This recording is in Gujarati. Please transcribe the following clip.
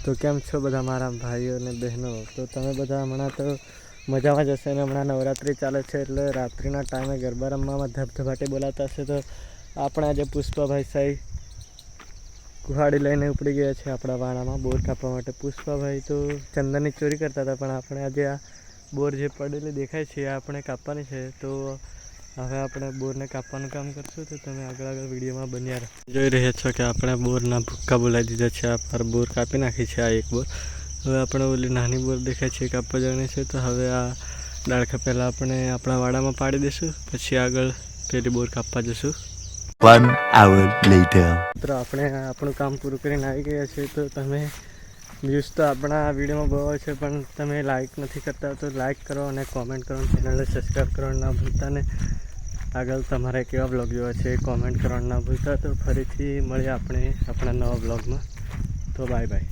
તો કેમ છો બધા મારા ભાઈઓ અને બહેનો? તો તમે બધા હમણાં તો મજામાં જ હશે ને હમણાં નવરાત્રિ ચાલે છે એટલે રાત્રિના ટાઈમે ગરબા રમવામાં ધબધબાટી બોલાતા હશે. તો આપણે આજે પુષ્પાભાઈ સાહેબ કુહાડી લઈને ઉપડી ગયા છે આપણા વાણામાં બોર કાપવા માટે. પુષ્પાભાઈ તો ચંદનની ચોરી કરતા હતા, પણ આપણે આજે આ બોર જે પડેલી દેખાય છે આપણે કાપવાની છે. તો હવે આપણે બોરને કાપવાનું કામ કરશું. તો તમે આગળ વિડીયોમાં બન્યા રહો. જોઈ રહ્યા છો કે આપણે બોરના ભૂક્કા બોલાવી દીધા છે. આ પર બોર કાપી નાખી છે. આ એક બોર હવે આપણે ઓલી નાની બોર દેખાય છે કાપવા જવાની છે. તો હવે આ ડાળખા પહેલાં આપણે આપણા વાડામાં પાડી દઈશું, પછી આગળ પેલી બોર કાપવા જશું. 1 hour later. મિત્રો આપણે આપણું કામ પૂરું કરીને આવી ગયા છે. તો તમે વ્યૂઝ તો આપણા વિડીયોમાં બહુ આવે છે, પણ તમે લાઇક નથી કરતા. તો લાઇક કરો અને કોમેન્ટ કરો, ચેનલને સબસ્ક્રાઈબ કરવાનું ના ભૂલતા. ને આગળ તમારે કેવા બ્લોગ જોવા છે એ કોમેન્ટ કરવાનું ના ભૂલતા. તો ફરીથી મળીએ આપણે આપણા નવા બ્લોગમાં. તો બાય બાય.